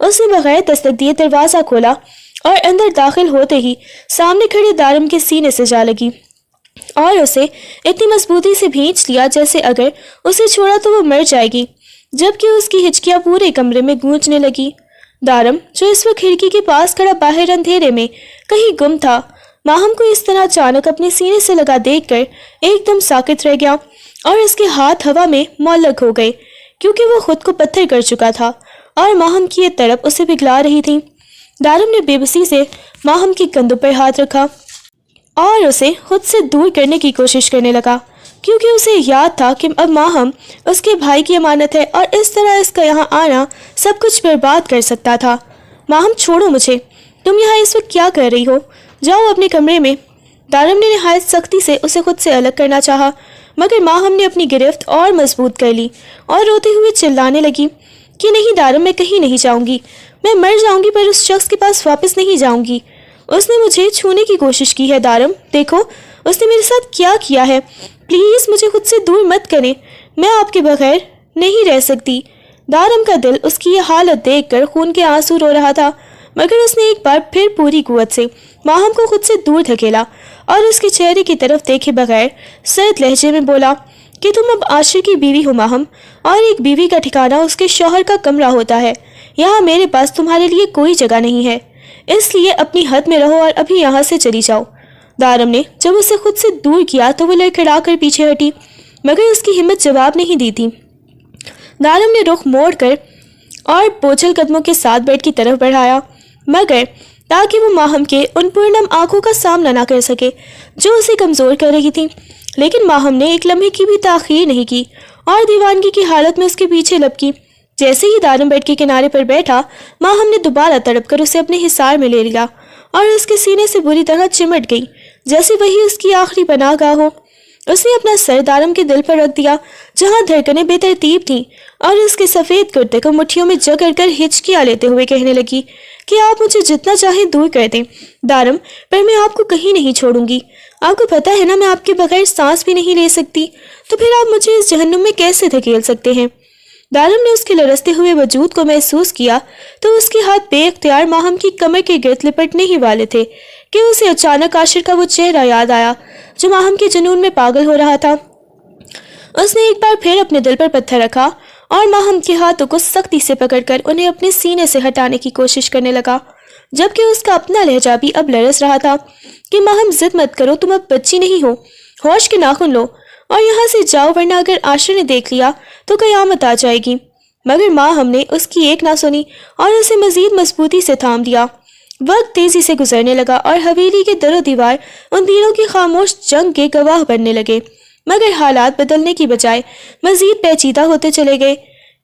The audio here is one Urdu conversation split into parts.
اس نے بغیر دستک دیے دروازہ کھولا اور اندر داخل ہوتے ہی سامنے کھڑے دارم کے سینے سے جا لگی اور اسے اتنی مضبوطی سے بھینچ لیا جیسے اگر اسے چھوڑا تو وہ مر جائے گی، جبکہ اس کی ہچکیاں پورے کمرے میں گونجنے لگی۔ دارم جو اس وقت کھڑکی کے پاس کھڑا باہر اندھیرے میں کہیں گم تھا، ماہم کو اس طرح اچانک اپنے سینے سے لگا دیکھ کر ایک دم ساکت رہ گیا اور اس کے ہاتھ ہوا میں معلق ہو گئے، کیونکہ وہ خود کو پتھر کر چکا تھا اور ماہم کی یہ تڑپ اسے پگھلا رہی تھی۔ دارم نے بے بسی سے ماہم کی کندھوں پر ہاتھ رکھا اور اسے خود سے دور کرنے کی کوشش کرنے لگا، کیونکہ اسے یاد تھا کہ اب ماہم اس کے بھائی کی امانت ہے اور اس طرح اس کا یہاں آنا سب کچھ برباد کر سکتا تھا۔ ماہم چھوڑو مجھے، تم یہاں اس وقت کیا کر رہی ہو؟ جاؤ اپنے کمرے میں۔ دارم نے نہایت سختی سے اسے خود سے الگ کرنا چاہا، مگر ماہم نے اپنی گرفت اور مضبوط کر لی اور روتے ہوئے چلانے لگی کہ نہیں دارم، میں کہیں نہیں جاؤں گی، میں مر جاؤں گی پر اس شخص کے پاس واپس نہیں جاؤں گی۔ اس نے مجھے چھونے کی کوشش کی ہے دارم، دیکھو اس نے میرے ساتھ کیا کیا ہے، پلیز مجھے خود سے دور مت کریں، میں آپ کے بغیر نہیں رہ سکتی۔ دارم کا دل اس کی یہ حالت دیکھ کر خون کے آنسو رو رہا تھا، مگر اس نے ایک بار پھر پوری قوت سے ماہم کو خود سے دور دھکیلا اور اس کے چہرے کی طرف دیکھے بغیر سرد لہجے میں بولا کہ تم اب عاشر کی بیوی ہو ماہم، اور ایک بیوی کا ٹھکانہ اس کے شوہر کا کمرہ ہوتا ہے، یہاں میرے پاس تمہارے لیے کوئی جگہ نہیں ہے، اس لیے اپنی حد میں رہو اور ابھی یہاں سے چلی جاؤ۔ دارم نے جب اسے خود سے دور کیا تو وہ لڑکھڑا کر پیچھے ہٹی، مگر اس کی ہمت جواب نہیں دی تھی۔ دارم نے رخ موڑ کر اور بوجھل قدموں کے ساتھ بیڈ کی طرف بڑھایا، مگر تاکہ وہ ماہم کے ان پورنم آنکھوں کا سامنا نہ کر سکے جو اسے کمزور کر رہی تھی۔ لیکن ماہم نے ایک لمحے کی بھی تاخیر نہیں کی اور دیوانگی کی حالت میں اس کے پیچھے لپکی۔ جیسے ہی دارم بیڈ کے کنارے پر بیٹھا، ماہم نے دوبارہ تڑپ کر اسے اپنے حصار میں لے لیا اور اس کے سینے سے بری طرح چمٹ گئی، جیسے وہی اس کی آخری پناہ گاہ ہو۔ اس نے اپنا سر دارم کے دل پر رکھ دیا جہاں دھڑکنیں بے ترتیب تھیں، اور اس کے سفید کرتے کو مٹھیوں میں جکڑ کر ہچکیاں لیتے ہوئے کہنے لگی کہ آپ مجھے جتنا چاہیں دور کر دیں دارم، پر میں آپ کو کہیں نہیں چھوڑوں گی۔ آپ کو پتہ ہے نا میں آپ کے بغیر سانس بھی نہیں لے سکتی، تو پھر آپ مجھے اس جہنم میں کیسے دھکیل سکتے ہیں؟ دارم نے اس کے لرزتے ہوئے وجود کو محسوس کیا تو اس کے ہاتھ بے اختیار ماہم کی کمر کے گرد لپٹنے ہی والے تھے کہ اسے اچانک عاشر کا وہ چہرہ یاد آیا جو ماہم کے جنون میں پاگل ہو رہا تھا۔ اس نے ایک بار پھر اپنے دل پر پتھر رکھا اور ماہم کے ہاتھوں کو سختی سے پکڑ کر انہیں اپنے سینے سے ہٹانے کی کوشش کرنے لگا، جبکہ اس کا اپنا لہجہ بھی اب لرز رہا تھا کہ ماہم ضد مت کرو، تم اب بچی نہیں ہو، ہوش کے ناخن لو اور یہاں سے جاؤ، ورنہ اگر عاشر نے دیکھ لیا تو قیامت آ جائے گی۔ مگر ماہم نے اس کی ایک نہ سنی اور اسے مزید مضبوطی سے تھام دیا۔ وقت تیزی سے گزرنے لگا اور حویلی کے در و دیوار ان دنوں کی خاموش جنگ کے گواہ بننے لگے، مگر حالات بدلنے کی بجائے مزید پیچیدہ ہوتے چلے گئے،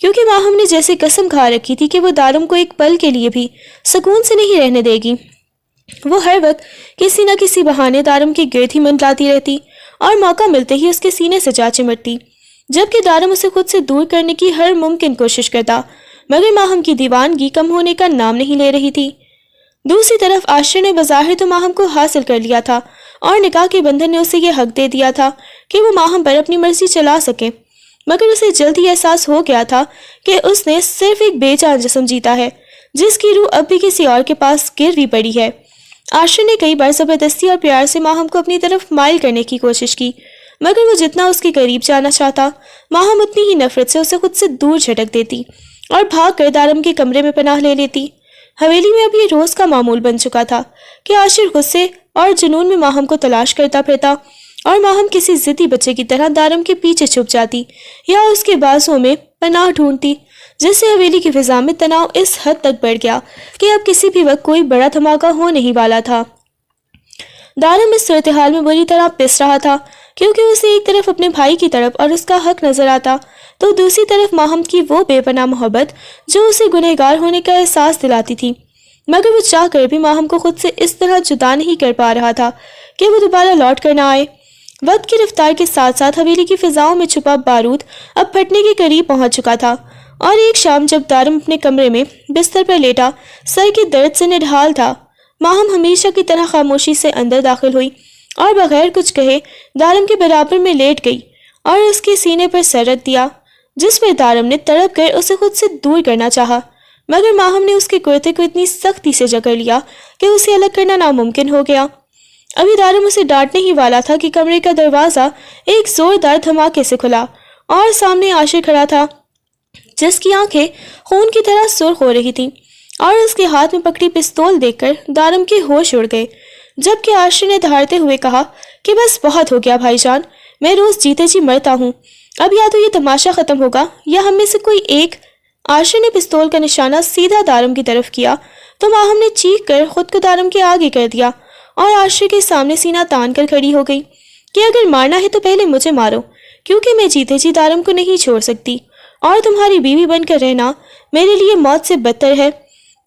کیونکہ ماہم نے جیسے قسم کھا رکھی تھی کہ وہ دارم کو ایک پل کے لیے بھی سکون سے نہیں رہنے دے گی۔ وہ ہر وقت کسی نہ کسی بہانے دارم کے گرد ہی منڈلاتی رہتی اور موقع ملتے ہی اس کے سینے سے جا چمٹتی، جبکہ دارم اسے خود سے دور کرنے کی ہر ممکن کوشش کرتا، مگر ماہم کی دیوانگی کم ہونے کا نام نہیں لے رہی تھی۔ دوسری طرف عاشر نے بظاہر تو ماہم کو حاصل کر لیا تھا اور نکاح کے بندھن نے اسے یہ حق دے دیا تھا کہ وہ ماہم پر اپنی مرضی چلا سکے، مگر اسے جلد ہی احساس ہو گیا تھا کہ اس نے صرف ایک بے جان جسم جیتا ہے جس کی روح اب بھی کسی اور کے پاس گروی پڑی ہے۔ عاشر نے کئی بار زبردستی اور پیار سے ماہم کو اپنی طرف مائل کرنے کی کوشش کی، مگر وہ جتنا اس کے قریب جانا چاہتا، ماہم اتنی ہی نفرت سے اسے خود سے دور جھٹک دیتی اور بھاگ کر دارم کے کمرے میں پناہ لے لیتی۔ حویلی میں اب یہ روز کا معمول بن چکا تھا کہ عاشر غصے اور جنون میں ماہم کو تلاش کرتا پھرتا اور ماہم کسی ضدی بچے کی طرح دارم کے پیچھے چھپ جاتی یا اس کے بازوں میں پناہ ڈھونڈتی، جس سے حویلی کی فضا میں تناؤ اس حد تک بڑھ گیا کہ اب کسی بھی وقت کوئی بڑا دھماکہ ہو نہیں والا تھا۔ دارم اس صورتحال میں بری طرح پس رہا تھا، کیونکہ اسے ایک طرف اپنے بھائی کی طرف اور اس کا حق نظر آتا تو دوسری طرف ماہم کی وہ بے پناہ محبت جو اسے گنہگار ہونے کا احساس دلاتی تھی، مگر وہ چاہ کر بھی ماہم کو خود سے اس طرح جدا نہیں کر پا رہا تھا کہ وہ دوبارہ لوٹ کر نہ آئے۔ وقت کی رفتار کے ساتھ ساتھ حویلی کی فضاؤں میں چھپا بارود اب پھٹنے کے قریب پہنچ چکا تھا، اور ایک شام جب دارم اپنے کمرے میں بستر پر لیٹا سر کے درد سے نڈھال تھا، ماہم ہمیشہ کی طرح خاموشی سے اندر داخل ہوئی اور بغیر کچھ کہے دارم کے برابر میں لیٹ گئی اور اس کے سینے پر سر رکھ دیا، جس پر دارم نے تڑپ کر اسے خود سے دور کرنا چاہا، مگر ماہم نے اس کے کرتے کو اتنی سختی سے جکڑ لیا کہ اسے الگ کرنا ناممکن ہو گیا۔ ابھی دارم اسے ڈانٹنے ہی والا تھا کہ کمرے کا دروازہ ایک زوردار دھماکے سے کھلا اور سامنے عاشر کھڑا تھا، جس کی آنکھیں خون کی طرح سرخ ہو رہی تھیں، اور اس کے ہاتھ میں پکڑی پستول دیکھ کر دارم کے ہوش اڑ گئے، جبکہ عاشر نے دہاڑتے ہوئے کہا کہ بس بہت ہو گیا بھائی جان، میں روز جیتے جی مرتا ہوں، اب یا تو یہ تماشا ختم ہوگا یا ہم میں سے کوئی ایک۔ عاشر نے پستول کا نشانہ سیدھا دارم کی طرف کیا تو ماہم نے چیخ کر خود کو دارم کے آگے کر دیا اور عاشر کے سامنے سینہ تان کر کھڑی ہو گئی کہ اگر مارنا ہے تو پہلے مجھے مارو، کیونکہ میں جیتے جی دارم کو نہیں چھوڑ سکتی، اور تمہاری بیوی بن کر رہنا میرے لیے موت سے بدتر ہے۔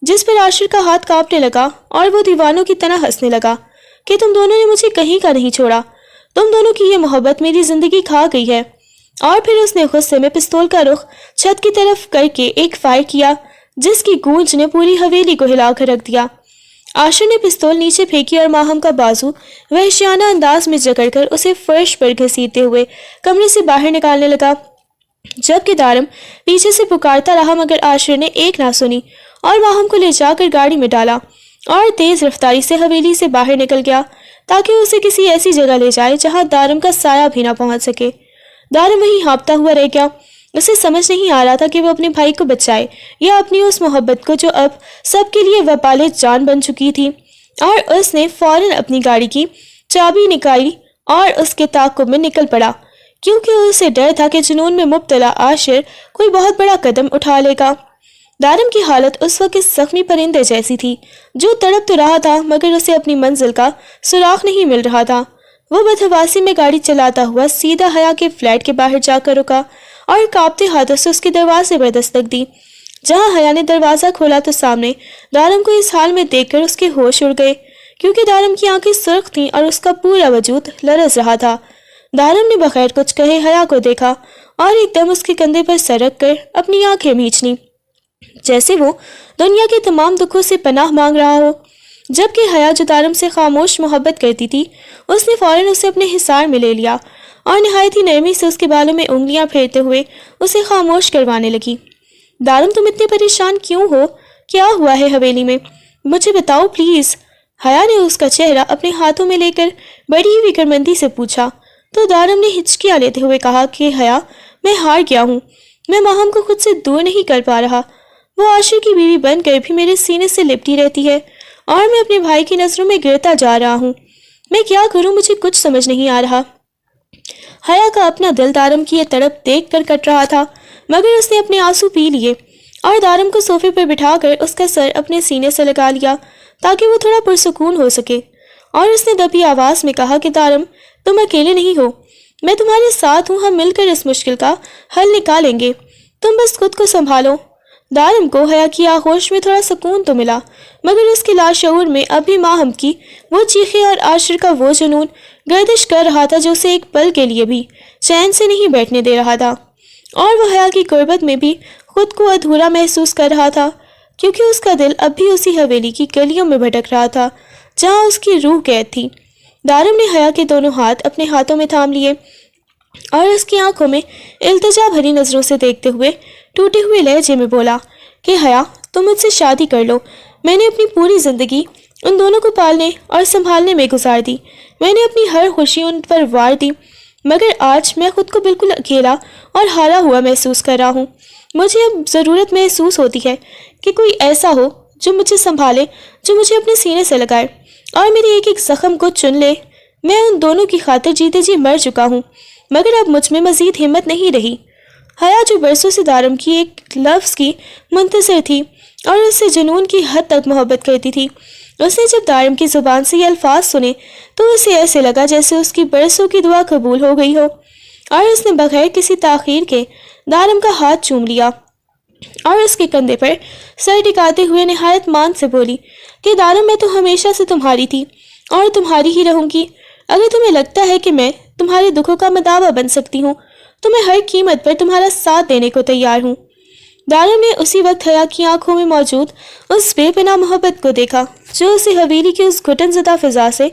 جس پر عاشر کا ہاتھ کانپنے لگا اور وہ دیوانوں کی طرح ہنسنے لگا کہ تم دونوں نے مجھے کہیں کا نہیں چھوڑا، تم دونوں کی یہ محبت میری زندگی کھا گئی ہے۔ اور پھر اس نے غصے میں پستول کا رخ چھت کی طرف کر کے ایک فائر کیا، جس کی گونج نے پوری حویلی کو ہلا کر رکھ دیا۔ عاشر نے پستول نیچے پھینکی اور ماہم کا بازو وحشیانہ انداز میں جکڑ کر اسے فرش پر گھسیٹتے ہوئے کمرے سے باہر نکالنے لگا، جبکہ دارم پیچھے سے پکارتا رہا، مگر عاشر نے ایک نہ سنی اور ماہم کو لے جا کر گاڑی میں ڈالا اور تیز رفتاری سے حویلی سے باہر نکل گیا تاکہ اسے کسی ایسی جگہ لے جائے جہاں دارم کا سایہ بھی نہ پہنچ سکے۔ دارم وہیں ہانپتا ہوا رہ گیا، اسے سمجھ نہیں آ رہا تھا کہ وہ اپنے بھائی کو بچائے یا اپنی اس محبت کو جو اب سب کے لیے وبال جان بن چکی تھی، اور اس نے فوراً اپنی گاڑی کی چابی نکالی اور اس کے تعاقب میں نکل پڑا، کیونکہ اسے ڈر تھا کہ جنون میں مبتلا عاشر کوئی بہت بڑا قدم اٹھا لے گا۔ دارم کی حالت اس وقت زخمی پرندے جیسی تھی جو تڑپ تو رہا تھا مگر اسے اپنی منزل کا سراغ نہیں مل رہا تھا۔ وہ بدحواسی میں گاڑی چلاتا ہوا سیدھا حیا کے فلیٹ کے باہر جا کر رکا اور کانپتے ہاتھوں سے اس کے دروازے پر دستک دی۔ جہاں حیا نے دروازہ کھولا تو سامنے دارم کو اس حال میں دیکھ کر اس کے ہوش اڑ گئے، کیونکہ دارم کی آنکھیں سرخ تھیں اور اس کا پورا وجود لرز رہا تھا۔ دارم نے بغیر کچھ کہے حیا کو دیکھا اور ایک دم اس کے کندھے پر سر رکھ کر اپنی آنکھیں مینچ لیں، جیسے وہ دنیا کے تمام دکھوں سے پناہ مانگ رہا ہو۔ جبکہ حیا جو دارم سے خاموش محبت کرتی تھی، اس نے فوراً اسے اپنے حصار میں لے لیا اور نہایت ہی نرمی سے اس کے بالوں میں انگلیاں پھیرتے ہوئے اسے خاموش کروانے لگی۔ دارم تم اتنے پریشان کیوں ہو؟ کیا ہوا ہے حویلی میں؟ مجھے بتاؤ پلیز۔ حیا نے اس کا چہرہ اپنے ہاتھوں میں لے کر بڑی ہی فکرمندی سے پوچھا تو دارم نے ہچکیاں لیتے ہوئے کہا کہ حیا میں ہار گیا ہوں، میں ماہم کو خود سے دور نہیں کر پا رہا، وہ عاشر کی بیوی بن کر بھی میرے سینے سے لپٹی رہتی ہے اور میں اپنے بھائی کی نظروں میں گرتا جا رہا ہوں، میں کیا کروں؟ مجھے کچھ سمجھ نہیں آ رہا۔ حیا کا اپنا دل دارم کی یہ تڑپ دیکھ کر کٹ رہا تھا، مگر اس نے اپنے آنسو پی لیے اور دارم کو صوفے پر بٹھا کر اس کا سر اپنے سینے سے لگا لیا تاکہ وہ تھوڑا پرسکون ہو سکے، اور اس نے دبی آواز میں کہا کہ دارم تم اکیلے نہیں ہو، میں تمہارے ساتھ ہوں، ہم مل کر اس مشکل کا حل نکالیں گے، تم بس خود کو سنبھالو۔ دارم کو حیا کی آغوش میں تھوڑا سکون تو ملا، مگر اس کے لاشعور میں اب بھی ماہم کی وہ چیخیں اور عاشر کا وہ جنون گردش کر رہا تھا جو اسے ایک پل کے لیے بھی چین سے نہیں بیٹھنے دے رہا تھا، اور وہ حیا کی قربت میں بھی خود کو ادھورا محسوس کر رہا تھا، کیونکہ اس کا دل اب بھی اسی حویلی کی گلیوں میں بھٹک رہا تھا جہاں اس کی روح قید تھی۔ دارم نے حیا کے دونوں ہاتھ اپنے ہاتھوں میں تھام لیے اور اس کی آنکھوں میں التجا بھری نظروں سے دیکھتے ہوئے ٹوٹے ہوئے لہجے میں بولا کہ حیا تم مجھ سے شادی کر لو، میں نے اپنی پوری زندگی ان دونوں کو پالنے اور سنبھالنے میں گزار دی، میں نے اپنی ہر خوشی ان پر وار دی، مگر آج میں خود کو بالکل اکیلا اور ہارا ہوا محسوس کر رہا ہوں، مجھے اب ضرورت محسوس ہوتی ہے کہ کوئی ایسا ہو جو مجھے سنبھالے، جو مجھے اپنے سینے سے لگائے اور میرے ایک ایک زخم کو چن لے۔ میں ان دونوں کی خاطر جیتے جی مر چکا ہوں، مگر اب مجھ میں مزید ہمت نہیں رہی۔ حیا جو برسوں سے دارم کی ایک لفظ کی منتظر تھی اور اس سے جنون کی حد تک محبت کرتی تھی، اس نے جب دارم کی زبان سے یہ الفاظ سنے تو اسے ایسے لگا جیسے اس کی برسوں کی دعا قبول ہو گئی ہو، اور اس نے بغیر کسی تاخیر کے دارم کا ہاتھ چوم لیا اور اس کے کندھے پر سر ٹکاتے ہوئے نہایت مان سے بولی کہ دارم میں تو ہمیشہ سے تمہاری تھی اور تمہاری ہی رہوں گی، اگر تمہیں لگتا ہے کہ میں تمہارے دکھوں کا مداوا بن سکتی ہوں تو میں ہر قیمت پر تمہارا ساتھ دینے کو تیار ہوں۔ دارم نے اسی وقت حیا کی آنکھوں میں موجود اس بے پناہ محبت کو دیکھا جو اسے حویلی کی اس گھٹن زدہ فضا سے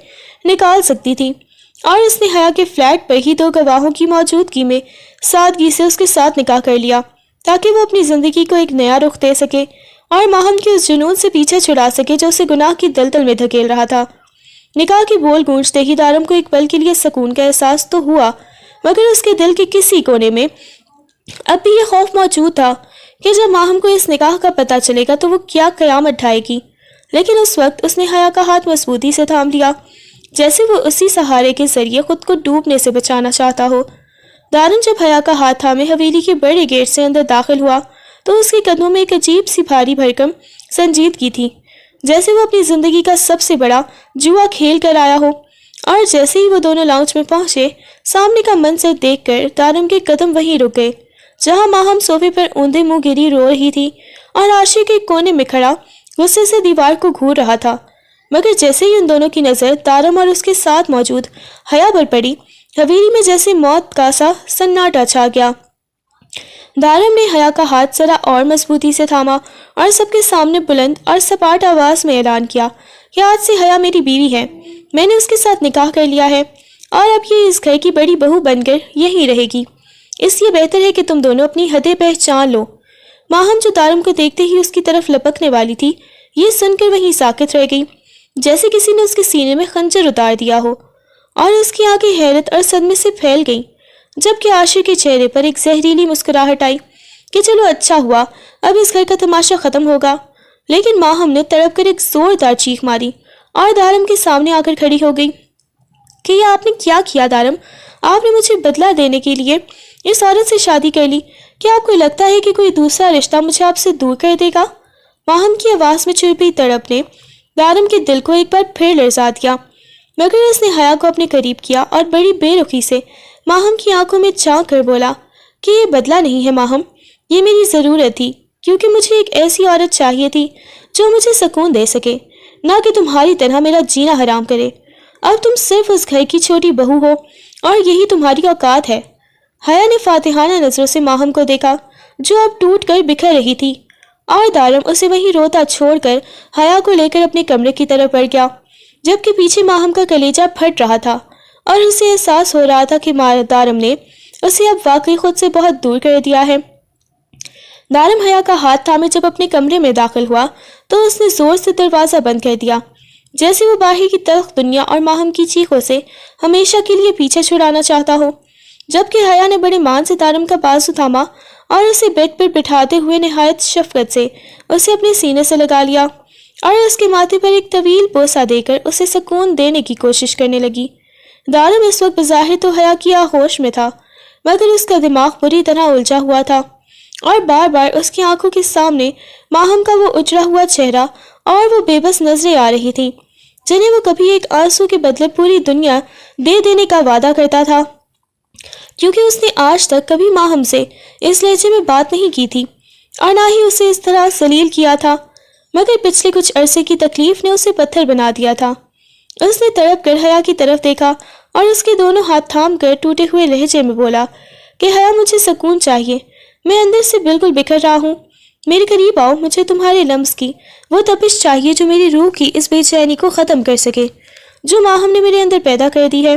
نکال سکتی تھی، اور اس نے حیا کے فلیٹ پر ہی دو گواہوں کی موجودگی میں سادگی سے اس کے ساتھ نکاح کر لیا تاکہ وہ اپنی زندگی کو ایک نیا رخ دے سکے اور ماہم کے اس جنون سے پیچھا چھڑا سکے جو اسے گناہ کی دلدل میں دھکیل رہا تھا۔ نکاح کی بول گونجتے ہی دارم کو ایک پل کے لیے سکون کا احساس تو ہوا، مگر اس کے دل کے کسی کونے میں اب بھی یہ خوف موجود تھا کہ جب ماہم کو اس نکاح کا پتہ چلے گا تو وہ کیا قیامت ڈھائے گی۔ لیکن اس وقت اس نے حیا کا ہاتھ مضبوطی سے تھام لیا، جیسے وہ اسی سہارے کے ذریعے خود کو ڈوبنے سے بچانا چاہتا ہو۔ دارم جب حیا کا ہاتھ تھامے حویلی کے بڑے گیٹ سے اندر داخل ہوا تو اس کے قدموں میں ایک عجیب سی بھاری بھرکم سنجیدگی تھی، جیسے وہ اپنی زندگی کا سب سے بڑا جوا کھیل کر آیا ہو۔ اور جیسے ہی وہ دونوں لاؤنج میں پہنچے، سامنے کا منظر دیکھ کر دارم کے قدم وہیں رک گئے جہاں ماہم صوفے پر اوندے منہ گری رو رہی تھی اور عاشق ایک کونے میں کھڑا غصے سے دیوار کو گھور رہا تھا۔ مگر جیسے ہی ان دونوں کی نظر دارم اور اس کے ساتھ موجود حیا پر پڑی، حویلی میں جیسے موت کا سا سناٹا چھا گیا۔ دارم نے حیا کا ہاتھ ذرا اور مضبوطی سے تھاما اور سب کے سامنے بلند اور سپاٹ آواز میں اعلان کیا کہ آج سے حیا میری بیوی ہے، میں نے اس کے ساتھ نکاح کر لیا ہے اور اب یہ اس گھر کی بڑی بہو بن کر یہیں رہے گی۔ اس لیے بہتر ہے کہ تم دونوں اپنی حدیں پہچان لو۔ ماہم جو دارم کو دیکھتے ہی اس کی طرف لپکنے والی تھی، یہ سن کر وہیں ساکت رہ گئی، جیسے کسی نے اس کے سینے میں خنجر اتار دیا ہو، اور اس کی آنکھیں حیرت اور صدمے سے پھیل گئیں، جبکہ عاشق کے چہرے پر ایک زہریلی مسکراہٹ آئی کہ چلو اچھا ہوا، اب اس گھر کا تماشا ختم ہوگا۔ لیکن ماہم نے تڑپ کر ایک زوردار چیخ ماری اور دارم کے سامنے آ کر کھڑی ہو گئی کہ یہ آپ نے کیا کیا دارم؟ آپ نے مجھے بدلہ دینے کے لیے اس عورت سے شادی کر لی، کیا آپ کو لگتا ہے کہ کوئی دوسرا رشتہ مجھے آپ سے دور کر دے گا؟ ماہم کی آواز میں چھپی تڑپ نے دارم کے دل کو ایک بار پھر لرزا دیا، مگر اس نے حیا کو اپنے قریب کیا اور بڑی بے رخی سے ماہم کی آنکھوں میں جھانک کر بولا کہ یہ بدلہ نہیں ہے ماہم، یہ میری ضرورت تھی، کیونکہ مجھے ایک ایسی عورت چاہیے تھی جو مجھے سکون دے سکے، نہ کہ تمہاری طرح میرا جینا حرام کرے۔ اب تم صرف اس گھر کی چھوٹی بہو ہو اور یہی تمہاری اوقات ہے۔ حیا نے فاتحانہ نظروں سے ماہم کو دیکھا جو اب ٹوٹ کر بکھر رہی تھی، اور دارم اسے وہیں روتا چھوڑ کر حیا کو لے کر اپنے کمرے کی طرف بڑھ گیا، جبکہ پیچھے ماہم کا کلیجہ پھٹ رہا تھا اور اسے احساس ہو رہا تھا کہ دارم نے اسے اب واقعی خود سے بہت دور کر دیا ہے۔ دارم حیا کا ہاتھ تھامے جب اپنے کمرے میں داخل ہوا تو اس نے زور سے دروازہ بند کر دیا، جیسے وہ باہر کی تلخ دنیا اور ماہم کی چیخوں سے ہمیشہ کے لیے پیچھے چھڑانا چاہتا ہو۔ جبکہ حیا نے بڑے مان سے دارم کا بازو تھاما اور اسے بیڈ پر بٹھاتے ہوئے نہایت شفقت سے اسے اپنے سینے سے لگا لیا اور اس کے ماتھے پر ایک طویل بوسہ دے کر اسے سکون دینے کی کوشش کرنے لگی۔ دارم اس وقت بظاہر تو حیا کی آغوش میں تھا، مگر اس کا دماغ بری طرح الجھا ہوا تھا، اور بار بار اس کی آنکھوں کے سامنے ماہم کا وہ اجڑا ہوا چہرہ اور وہ بے بس نظریں آ رہی تھی جنہیں وہ کبھی ایک آنسو کے بدلے پوری دنیا دے دینے کا وعدہ کرتا تھا، کیونکہ اس نے آج تک کبھی ماہم سے اس لہجے میں بات نہیں کی تھی اور نہ ہی اسے اس طرح ذلیل کیا تھا، مگر پچھلے کچھ عرصے کی تکلیف نے اسے پتھر بنا دیا تھا۔ اس نے تڑپ کر حیا کی طرف دیکھا اور اس کے دونوں ہاتھ تھام کر ٹوٹے ہوئے لہجے میں بولا کہ حیا مجھے سکون چاہیے، میں اندر سے بالکل بکھر رہا ہوں، میرے قریب آؤ، مجھے تمہارے لمس کی وہ تپش چاہیے جو میری روح کی اس بے چینی کو ختم کر سکے جو ماہم نے میرے اندر پیدا کر دی ہے۔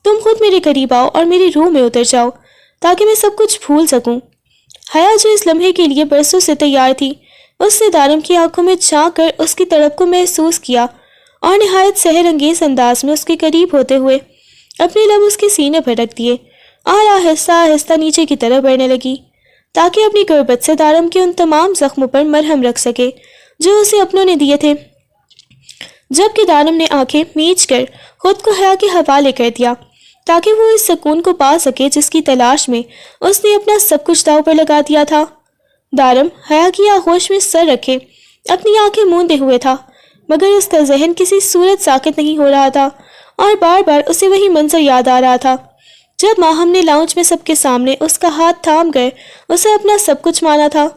تم خود میرے قریب آؤ اور میری روح میں اتر جاؤ تاکہ میں سب کچھ بھول سکوں۔ حیا جو اس لمحے کے لیے برسوں سے تیار تھی، اس نے دارم کی آنکھوں میں جھانک کر اس کی تڑپ کو محسوس کیا اور نہایت سحر انگیز انداز میں اس کے قریب ہوتے ہوئے اپنے لب اس کے سینے پر رکھ دیے اور آہستہ آہستہ نیچے کی طرف بڑھنے لگی تاکہ اپنی غربت سے دارم کے ان تمام زخموں پر مرہم رکھ سکے جو اسے اپنوں نے دیے تھے۔ جبکہ دارم نے آنکھیں میچ کر خود کو حیا کے حوالے کر دیا تاکہ وہ اس سکون کو پا سکے جس کی تلاش میں اس نے اپنا سب کچھ داؤ پر لگا دیا تھا۔ دارم حیا کی آغوش میں سر رکھے اپنی آنکھیں موندے ہوئے تھا، مگر اس کا ذہن کسی صورت ساکت نہیں ہو رہا تھا اور بار بار اسے وہی منظر یاد آ رہا تھا جب ماہم نے لاؤنج میں سب کے سامنے اس کا ہاتھ تھام کر اسے اپنا سب کچھ مانا تھا۔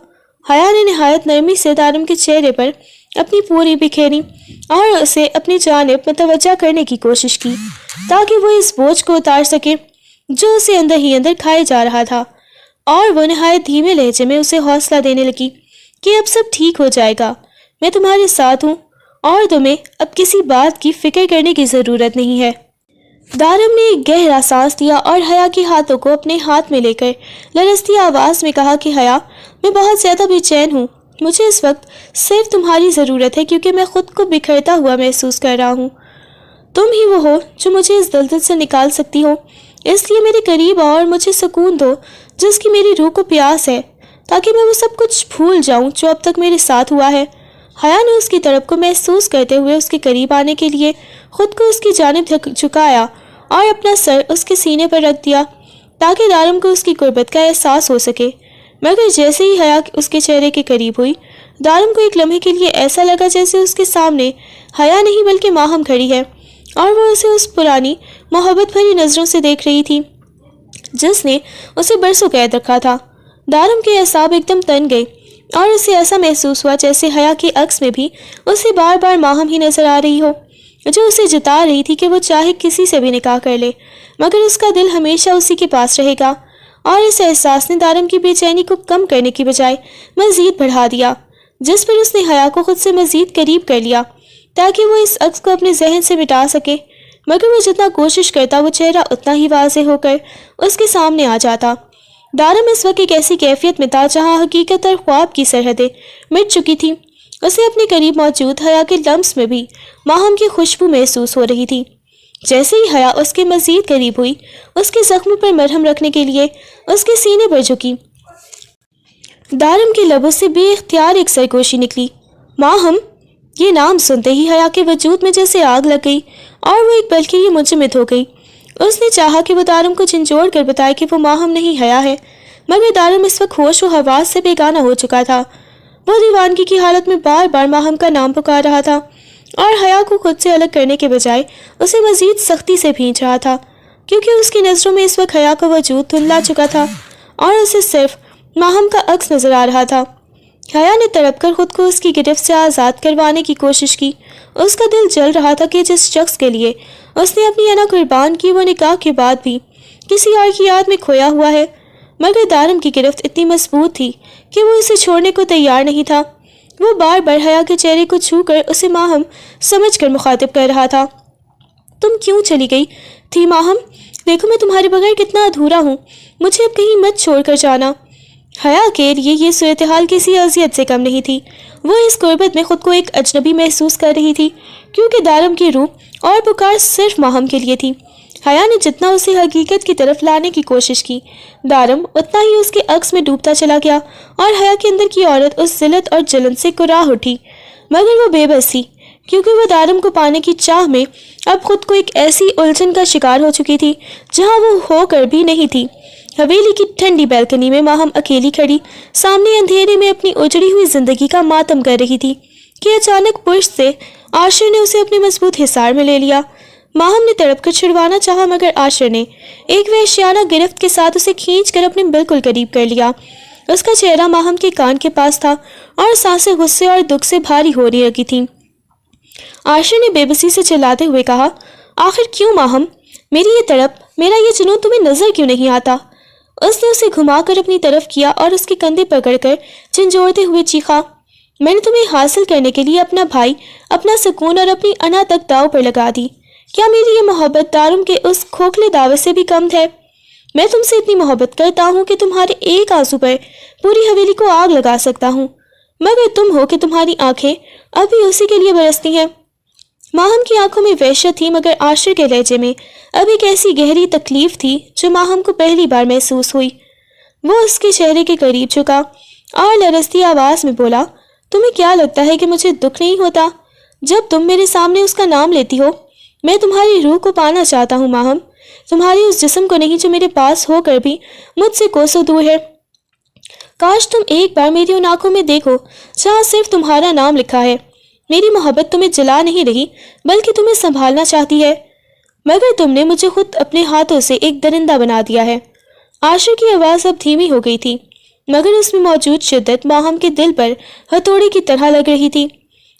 حیا نے نہایت نرمی سے دارم کے چہرے پر اپنی پوری بکھیری اور اسے اپنی جانب متوجہ کرنے کی کوشش کی تاکہ وہ اس بوجھ کو اتار سکے جو اسے اندر ہی اندر کھائے جا رہا تھا، اور وہ نہایت دھیمے لہجے میں اسے حوصلہ دینے لگی کہ اب سب ٹھیک ہو جائے گا، میں تمہارے ساتھ ہوں اور تمہیں اب کسی بات کی فکر کرنے کی ضرورت نہیں ہے۔ دارم نے ایک گہرا سانس لیا اور حیا کے ہاتھوں کو اپنے ہاتھ میں لے کر لرزتی آواز میں کہا کہ حیا، میں بہت زیادہ بے چین ہوں، مجھے اس وقت صرف تمہاری ضرورت ہے کیونکہ میں خود کو بکھرتا ہوا محسوس کر رہا ہوں۔ تم ہی وہ ہو جو مجھے اس دلدل سے نکال سکتی ہو، اس لیے میرے قریب آؤ اور مجھے سکون دو جس کی میری روح کو پیاس ہے، تاکہ میں وہ سب کچھ بھول جاؤں جو اب تک میرے ساتھ ہوا ہے۔ حیا نے اس کی طرف کو محسوس کرتے ہوئے اس کے قریب آنے کے لیے خود کو اس کی جانب جھکایا اور اپنا سر اس کے سینے پر رکھ دیا تاکہ دارم کو اس کی قربت کا احساس ہو سکے، مگر جیسے ہی حیا اس کے چہرے کے قریب ہوئی، دارم کو ایک لمحے کے لیے ایسا لگا جیسے اس کے سامنے حیا نہیں بلکہ ماہم کھڑی ہے اور وہ اسے اس پرانی محبت بھری نظروں سے دیکھ رہی تھی جس نے اسے برسوں قید رکھا تھا۔ دارم کے اعصاب ایک دم تن گئے اور اسے ایسا محسوس ہوا جیسے حیا کے عکس میں بھی اسے بار بار ماہم ہی نظر آ رہی ہو، جو اسے جتا رہی تھی کہ وہ چاہے کسی سے بھی نکاح کر لے مگر اس کا دل ہمیشہ اسی کے پاس رہے گا۔ اور اس احساس نے دارم کی بے چینی کو کم کرنے کی بجائے مزید بڑھا دیا، جس پر اس نے حیا کو خود سے مزید قریب کر لیا تاکہ وہ اس عکس کو اپنے ذہن سے مٹا سکے، مگر وہ جتنا کوشش کرتا وہ چہرہ اتنا ہی واضح ہو کر اس کے سامنے آ جاتا۔ دارم اس وقت ایک ایسی کیفیت میں تھا جہاں حقیقت اور خواب کی سرحدیں مٹ چکی تھیں۔ اسے اپنے قریب موجود حیا کے لمس میں بھی ماہم کی خوشبو محسوس ہو رہی تھی۔ جیسے ہی حیا اس کے مزید قریب ہوئی، اس کے زخموں پر مرہم رکھنے کے لیے اس کے سینے پر جھکی، دارم کے لبوں سے بے اختیار ایک سرگوشی نکلی، ماہم۔ یہ نام سنتے ہی حیا کے وجود میں جیسے آگ لگ گئی اور وہ ایک پل کے لیے منجمد ہو گئی۔ اس نے چاہا کہ وہ دارم کو جھنجھوڑ کر بتائے کہ وہ ماہم نہیں حیا ہے، مگر دارم اس وقت ہوش و حواس سے بیگانہ ہو چکا تھا۔ وہ دیوانگی کی حالت میں بار بار ماہم کا نام پکار رہا تھا اور حیا کو خود سے الگ کرنے کے بجائے اسے مزید سختی سے بھینچ رہا تھا، کیونکہ اس کی نظروں میں اس وقت حیا کا وجود دھندلا چکا تھا اور اسے صرف ماہم کا عکس نظر آ رہا تھا۔ حیا نے تڑپ کر خود کو اس کی گرفت سے آزاد کروانے کی کوشش کی۔ اس کا دل جل رہا تھا کہ جس شخص کے لیے اس نے اپنی انا قربان کی وہ نکاح کے بعد بھی کسی اور کی یاد میں کھویا ہوا ہے، مگر دارم کی گرفت اتنی مضبوط تھی کہ وہ اسے چھوڑنے کو تیار نہیں تھا۔ وہ بار بار حیا کے چہرے کو چھو کر اسے ماہم سمجھ کر مخاطب کر رہا تھا۔ تم کیوں چلی گئی تھی ماہم؟ دیکھو میں تمہارے بغیر کتنا ادھورا ہوں، مجھے اب کہیں مت چھوڑ کر جانا۔ حیا کے لیے یہ صورتحال کسی اذیت سے کم نہیں تھی۔ وہ اس قربت میں خود کو ایک اجنبی محسوس کر رہی تھی کیونکہ دارم کی روح اور پکار صرف ماہم کے لیے تھی۔ حیا نے جتنا اسے حقیقت کی طرف لانے کی کوشش کی، دارم اتنا ہی اس کے عکس میں ڈوبتا چلا گیا اور حیا کے اندر کی عورت اس ذلت اور جلن سے کراہ اٹھی، مگر وہ بے بس تھی کیونکہ وہ دارم کو پانے کی چاہ میں اب خود کو ایک ایسی الجھن کا شکار ہو چکی تھی جہاں وہ ہو کر بھی نہیں تھی۔ حویلی کی ٹھنڈی بیلکنی میں ماہم اکیلی کھڑی سامنے اندھیرے میں اپنی اجڑی ہوئی زندگی کا ماتم کر رہی تھی کہ اچانک پشت سے عاشر نے اسے اپنے مضبوط حصار میں لے لیا۔ ماہم نے تڑپ کر چھڑوانا چاہا مگر عاشر نے ایک وحشیانہ گرفت کے ساتھ اسے کھینچ کر اپنے بالکل قریب کر لیا۔ اس کا چہرہ ماہم کے کان کے پاس تھا اور سانسیں غصے اور دکھ سے بھاری ہونے لگی تھیں۔ عاشر نے بے بسی سے چلاتے ہوئے کہا، آخر کیوں ماہم؟ میری یہ تڑپ، میرا یہ جنون تمہیں نظر کیوں نہیں آتا؟ اس نے اسے گھما کر اپنی طرف کیا اور اس کے کندھے پکڑ کر جھنجھوڑتے ہوئے چیخا، میں نے تمہیں حاصل کرنے کے لیے اپنا بھائی، اپنا سکون اور اپنی انا تک داؤ پر لگا دی۔ کیا میری یہ محبت دارم کے اس کھوکھلے دعوے سے بھی کم ہے؟ میں تم سے اتنی محبت کرتا ہوں کہ تمہارے ایک آنسو پر پوری حویلی کو آگ لگا سکتا ہوں، مگر تم ہو کہ تمہاری آنکھیں اب بھی اسی کے لیے برستی ہیں۔ ماہم کی آنکھوں میں وحشت تھی مگر عاشر کے لہجے میں اب ایک ایسی گہری تکلیف تھی جو ماہم کو پہلی بار محسوس ہوئی۔ وہ اس کے چہرے کے قریب جھکا اور لرزتی آواز میں بولا، تمہیں کیا لگتا ہے کہ مجھے دکھ نہیں ہوتا جب تم میرے سامنے اس کا نام لیتی ہو؟ میں تمہاری روح کو پانا چاہتا ہوں ماہم، تمہاری اس جسم کو نہیں جو میرے پاس ہو کر بھی مجھ سے کوسوں دور ہے۔ کاش تم ایک بار میری ان آنکھوں میں دیکھو جہاں صرف تمہارا نام لکھا ہے۔ میری محبت تمہیں جلا نہیں رہی بلکہ تمہیں سنبھالنا چاہتی ہے، مگر تم نے مجھے خود اپنے ہاتھوں سے ایک درندہ بنا دیا ہے۔ عاشر کی آواز اب دھیمی ہو گئی تھی مگر اس میں موجود شدت ماہم کے دل پر ہتھوڑی کی طرح لگ رہی تھی۔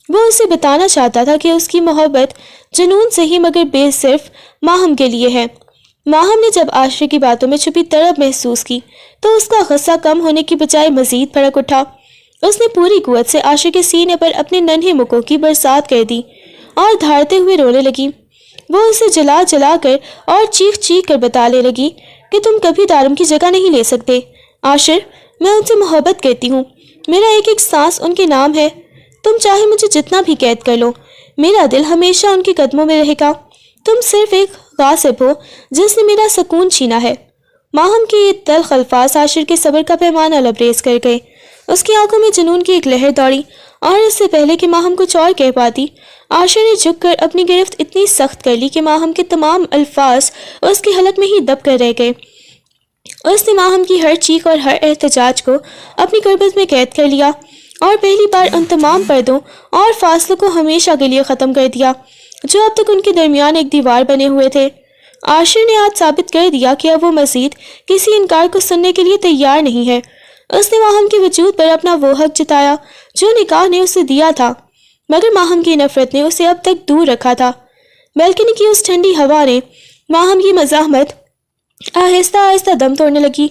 وہ اسے بتانا چاہتا تھا کہ اس کی محبت جنون سے ہی مگر بے صرف ماہم کے لیے ہے۔ ماہم نے جب عاشر کی باتوں میں چھپی تڑپ محسوس کی تو اس کا غصہ کم ہونے کی بجائے مزید بھڑک اٹھا۔ اس نے پوری قوت سے عاشر کے سینے پر اپنے ننھے مکوں کی برسات کر دی اور دھاڑتے ہوئے رونے لگی۔ وہ اسے جلا جلا کر اور چیخ چیخ کر بتانے لگی کہ تم کبھی دارم کی جگہ نہیں لے سکتے۔ عاشر، میں ان سے محبت کرتی ہوں، میرا ایک ایک سانس ان کے نام ہے. تم چاہے مجھے جتنا بھی قید کر لو، میرا دل ہمیشہ ان کے قدموں میں رہے گا. تم صرف ایک غاصب ہو جس نے میرا سکون چھینا ہے. ماہم کے یہ تلخ الفاظ عاشر کے صبر کا پیمانہ لبریز کر گئے. اس کی آنکھوں میں جنون کی ایک لہر دوڑی، اور اس سے پہلے کہ ماہم کچھ اور کہہ پاتی، عاشر نے جھک کر اپنی گرفت اتنی سخت کر لی کہ ماہم کے تمام الفاظ اس کے حلق میں ہی دب کر رہ گئے. اس نے ماہم کی ہر چیخ اور ہر احتجاج کو اپنی قربت میں قید کر لیا، اور پہلی بار ان تمام پردوں اور فاصلوں کو ہمیشہ کے لیے ختم کر دیا جو اب تک ان کے درمیان ایک دیوار بنے ہوئے تھے. عاشر نے آج ثابت کر دیا کہ اب وہ مزید کسی انکار کو سننے کے لیے تیار نہیں ہے. اس نے ماہم کے وجود پر اپنا وہ حق جتایا جو نکاح نے اسے دیا تھا، مگر ماہم کی نفرت نے اسے اب تک دور رکھا تھا. بیلکنی کی اس ٹھنڈی ہوا نے ماہم کی مزاحمت آہستہ آہستہ دم توڑنے لگی،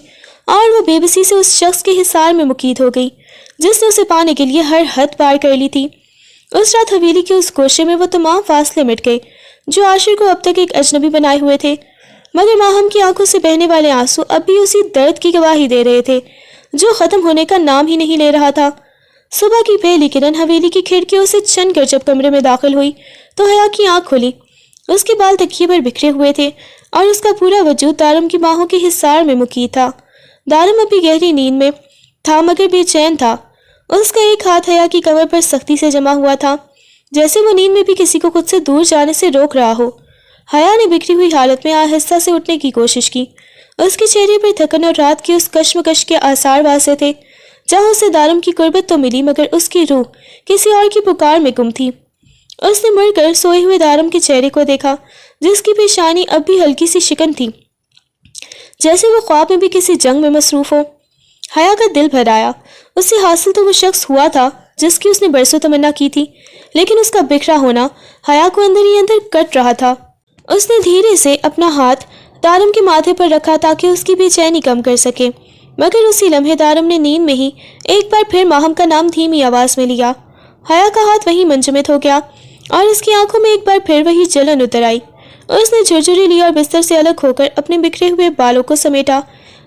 اور وہ بے بسی سے اس شخص کے حصار میں مقید ہو گئی جس نے اسے پانے کے لیے ہر حد پار کر لی تھی. اس رات حویلی کے اس گوشے میں وہ تمام فاصلے مٹ گئے جو عاشر کو اب تک ایک اجنبی بنائے ہوئے تھے، مگر ماہم کی آنکھوں سے بہنے والے آنسو اب بھی اسی درد کی گواہی دے رہے تھے جو ختم ہونے کا نام ہی نہیں لے رہا تھا. صبح کی پہلی کرن حویلی کی کھڑکیوں سے چھن کر جب کمرے میں داخل ہوئی تو حیا کی آنکھ کھلی. اس کے بال تکیے پر بکھرے ہوئے تھے اور اس کا پورا وجود دارم کی باہوں کے حصار میں مقید تھا. دارم ابھی گہری نیند میں تھا مگر بے چین تھا. اس کا ایک ہاتھ حیا کی کمر پر سختی سے جمع ہوا تھا، جیسے وہ نیند میں بھی کسی کو خود سے دور جانے سے روک رہا ہو. حیا نے بکھری ہوئی حالت میں آہستہ سے اٹھنے کی کوشش کی. اس کے چہرے پر تھکن اور رات کی اس کشمکش کے آثار واضح تھے. جہاں اسے دارم کی قربت تو ملی مگر اس کی روح کسی اور کی پکار میں گم تھی. اس نے مڑ کر سوئے ہوئے دارم کے چہرے کو دیکھا جس کی پیشانی اب بھی ہلکی سی شکن تھی، جیسے وہ خواب میں بھی کسی جنگ میں مصروف ہو. حیا کا دل بھر آیا. اس سے حاصل تو وہ شخص ہوا تھا جس کی اس نے برسوں تمنا کی تھی، لیکن اس کا بکھرا ہونا حیا کو اندر ہی اندر کٹ رہا تھا. اس نے دھیرے سے اپنا ہاتھ دارم کے ماتھے پر رکھا تاکہ اس کی بے چینی کم کر سکے، مگر اسی لمحے دارم نے نیند میں ہی ایک بار پھر ماہم کا نام دھیمی آواز میں لیا. حیا کا ہاتھ وہیں منجمد ہو گیا اور اس کی آنکھوں میں ایک بار پھر وہی جلن اتر آئی. اس نے جھرجھری لی اور بستر سے الگ ہو کر اپنے بکھرے ہوئے بالوں کو سمیٹا.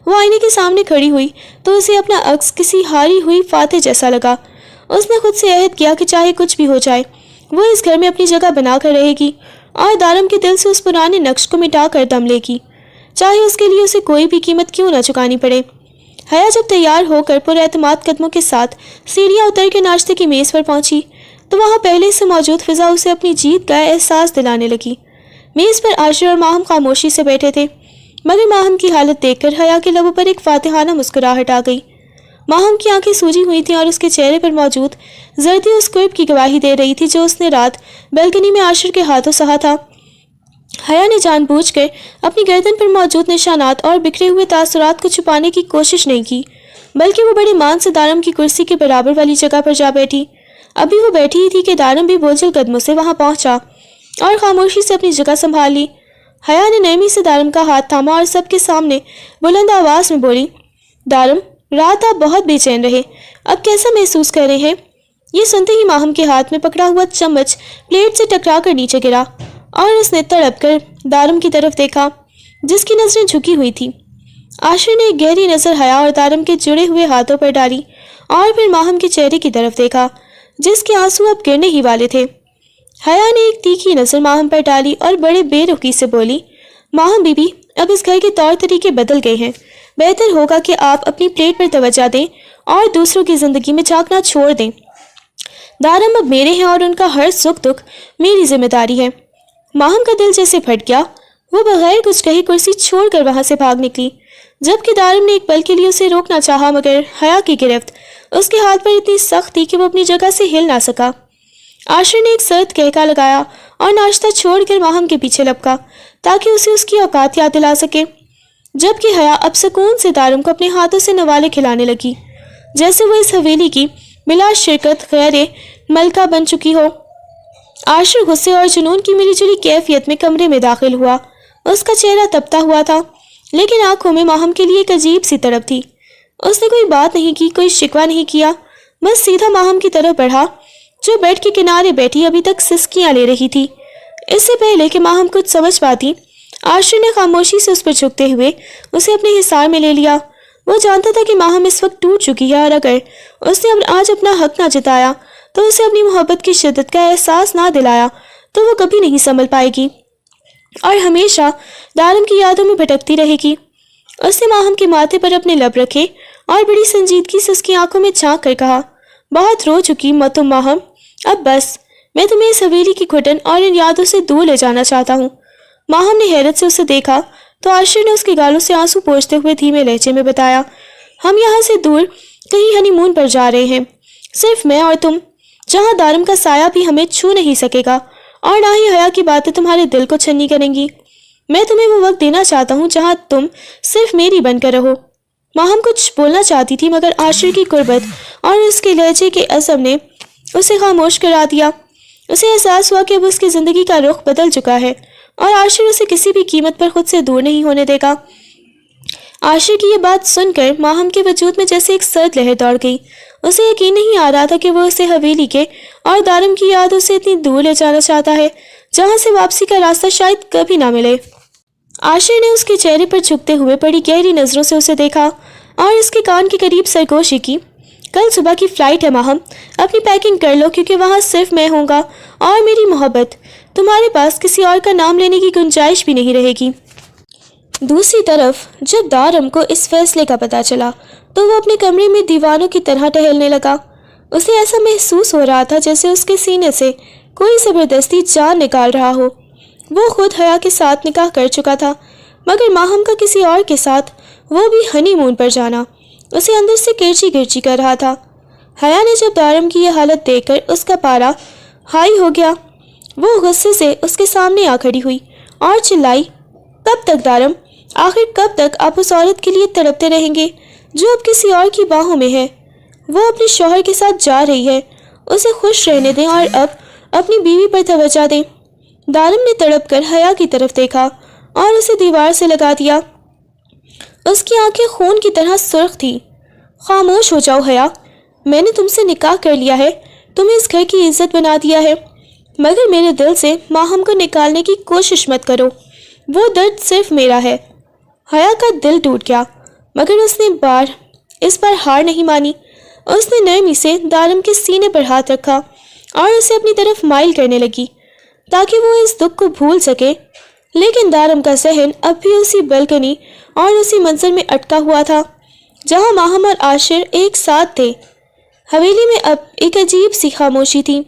وہ آئینے کے سامنے کھڑی ہوئی تو اسے اپنا عکس کسی ہاری ہوئی فاتح جیسا لگا. اس نے خود سے عہد کیا کہ چاہے کچھ بھی ہو جائے وہ اس گھر میں اپنی جگہ بنا کر رہے گی اور دارم کے دل سے اس پرانے نقش کو مٹا کر دم لے گی، چاہے اس کے لیے اسے کوئی بھی قیمت کیوں نہ چکانی پڑے. حیا جب تیار ہو کر پر اعتماد قدموں کے ساتھ سیڑھیاں اتر کے ناشتے کی میز پر پہنچی تو وہاں پہلے سے موجود فضا اسے اپنی جیت کا احساس دلانے لگی. میز پر عاشر اور ماہم خاموشی سے بیٹھے تھے، مگر ماہم کی حالت دیکھ کر حیا کے لبوں پر ایک فاتحانہ مسکراہٹ آ گئی. ماہم کی آنکھیں سوجی ہوئی تھیں اور اس کے چہرے پر موجود زردی اس قرب کی گواہی دے رہی تھی جو اس نے رات بیلکنی میں عاشر کے ہاتھوں سہا تھا. حیا نے جان بوجھ کر اپنی گردن پر موجود نشانات اور بکھرے ہوئے تاثرات کو چھپانے کی کوشش نہیں کی، بلکہ وہ بڑے مان سے دارم کی کرسی کے برابر والی جگہ پر جا بیٹھی. ابھی وہ بیٹھی ہی تھی کہ دارم بھی بوجھل قدموں سے وہاں پہنچا اور خاموشی سے اپنی جگہ سنبھال لی. حیا نے نرمی سے دارم کا ہاتھ تھاما اور سب کے سامنے بلند آواز میں بولی، دارم، رات آپ بہت بے چین رہے، اب کیسا محسوس کر رہے ہیں؟ یہ سنتے ہی ماہم کے ہاتھ میں پکڑا ہوا چمچ پلیٹ سے ٹکرا کر نیچے گرا اور اس نے تڑپ کر دارم کی طرف دیکھا جس کی نظریں جھکی ہوئی تھی. عاشر نے ایک گہری نظر حیا اور دارم کے جڑے ہوئے ہاتھوں پر ڈالی اور پھر ماہم کے چہرے کی طرف دیکھا جس کے آنسو اب گرنے ہی والے تھے. حیا نے ایک تیکھی نظر ماہم پر ڈالی اور بڑے بے رخی سے بولی، ماہم بی بی، اب اس گھر کے طور طریقے بدل گئے ہیں، بہتر ہوگا کہ آپ اپنی پلیٹ پر توجہ دیں اور دوسروں کی زندگی میں جھانکنا چھوڑ دیں. دارم اب میرے ہیں اور ان کا ہر سکھ دکھ میری ذمہ داری ہے. ماہم کا دل جیسے پھٹ گیا. وہ بغیر کچھ کہے کرسی چھوڑ کر وہاں سے بھاگ نکلی، جبکہ دارم نے ایک پل کے لیے اسے روکنا چاہا مگر حیا کی گرفت اس کے ہاتھ پر اتنی سخت تھی کہ وہ اپنی جگہ سے ہل نہ سکا. عاشر نے ایک سرد کہکا لگایا اور ناشتہ چھوڑ کر ماہم کے پیچھے لپکا تاکہ اسے اس کی اوقات یاد دلا سکے، جبکہ حیا اب سکون سے دارم کو اپنے ہاتھوں سے نوالے کھلانے لگی جیسے وہ اس حویلی کی بلا شرکت غیر ملکہ بن چکی ہو. عاشر غصے اور جنون کی ملی جلی کیفیت میں کمرے میں داخل ہوا. اس کا چہرہ تپتا ہوا تھا لیکن آنکھوں میں ماہم کے لیے ایک عجیب سی تڑپ تھی. اس نے کوئی بات نہیں کی، کوئی شکوہ نہیں کیا، بس سیدھا ماہم کی طرف بڑھا جو بیڈ کے کنارے بیٹھی ابھی تک سسکیاں لے رہی تھی. اس سے پہلے کہ ماہم کچھ سمجھ پاتی، عاشر نے خاموشی سے اس پر جھکتے ہوئے اسے اپنے حصار میں لے لیا. وہ جانتا تھا کہ ماہم اس وقت ٹوٹ چکی ہے، اور اگر اس نے آج اپنا حق نہ جتایا تو اسے اپنی محبت کی شدت کا احساس نہ دلایا تو وہ کبھی نہیں سنبھل پائے گی اور ہمیشہ دارم کی یادوں میں بھٹکتی رہے گی۔ اس نے ماہم کے ماتھے پر اپنے لب رکھے اور بڑی سنجیدگی سے اس کی آنکھوں میں جھانک کر کہا، بہت رو چکی تم ماہم، اب بس، میں تمہیں اس حویلی کی گھٹن اور ان یادوں سے دور لے جانا چاہتا ہوں۔ ماہم نے حیرت سے اسے دیکھا تو عاشر نے اس کے گالوں سے آنسو پوچھتے ہوئے دھیمے لہجے میں بتایا، ہم یہاں سے دور کہیں ہنی مون پر جا رہے ہیں، صرف میں اور تم، جہاں دارم کا سایہ بھی ہمیں چھو نہیں سکے گا اور نہ ہی حیا کی باتیں تمہارے دل کو چھنی کریں گی۔ میں تمہیں وہ وقت دینا چاہتا ہوں جہاں تم صرف میری بن کر رہو۔ ماہم کچھ بولنا چاہتی تھی مگر عاشر کی قربت اور اس کے لہجے کے عزم نے اسے خاموش کرا دیا۔ اسے احساس ہوا کہ اب اس کی زندگی کا رخ بدل چکا ہے اور عاشر اسے کسی بھی قیمت پر خود سے دور نہیں ہونے دے گا۔ عاشر کی یہ بات سن کر ماہم کے وجود میں جیسے ایک سرد لہر دوڑ گئی۔ اسے یقین نہیں آ رہا تھا کہ وہ اسے حویلی کے اور دارم کی یادوں سے اتنی دور لے جانا چاہتا ہے جہاں سے واپسی کا راستہ شاید کبھی نہ ملے۔ عاشر نے اس کے چہرے پر جھکتے ہوئے بڑی گہری نظروں سے اسے دیکھا اور اس کے کان کے قریب سرگوشی کی۔ کل صبح کی فلائٹ ہے ماہم، اپنی پیکنگ کر لو کیونکہ وہاں صرف میں ہوں گا اور میری محبت، تمہارے پاس کسی اور کا نام لینے کی گنجائش بھی نہیں رہے گی۔ دوسری طرف جب دارم کو اس فیصلے کا پتہ چلا تو وہ اپنے کمرے میں دیوانوں کی طرح ٹہلنے لگا۔ اسے ایسا محسوس ہو رہا تھا جیسے اس کے سینے سے کوئی زبردستی جان نکال رہا ہو۔ وہ خود حیا کے ساتھ نکاح کر چکا تھا مگر ماہم کا کسی اور کے ساتھ، وہ بھی ہنی مون پر جانا، اسے اندر سے کرچی کرچی کر رہا تھا۔ حیا نے جب دارم کی یہ حالت دیکھ کر اس کا پارا ہائی ہو گیا، وہ غصے سے اس کے سامنے آ کھڑی ہوئی اور چلائی، کب تک دارم، آخر کب تک آپ اس عورت کے لیے تڑپتے رہیں گے جو اب کسی اور کی باہوں میں ہے؟ وہ اپنے شوہر کے ساتھ جا رہی ہے، اسے خوش رہنے دیں اور اب اپنی بیوی پر توجہ دیں۔ دارم نے تڑپ کر حیا کی طرف دیکھا اور اسے دیوار سے لگا دیا۔ اس کی آنکھیں خون کی طرح سرخ تھی۔ خاموش ہو جاؤ حیا، میں نے تم سے نکاح کر لیا ہے، تمہیں اس گھر کی عزت بنا دیا ہے، مگر میرے دل سے ماہم کو نکالنے کی کوشش مت کرو، وہ درد صرف میرا ہے۔ حیا کا دل ٹوٹ گیا مگر اس نے اس بار ہار نہیں مانی۔ اس نے نرمی سے دارم کے سینے پر ہاتھ رکھا اور اسے اپنی طرف مائل کرنے لگی تاکہ وہ اس دکھ کو بھول سکے، لیکن دارم کا ذہن اب بھی اسی بلکنی اور اسی منظر میں اٹکا ہوا تھا جہاں ماہم اور عاشر ایک ساتھ تھے۔ حویلی میں اب ایک عجیب سی خاموشی تھی،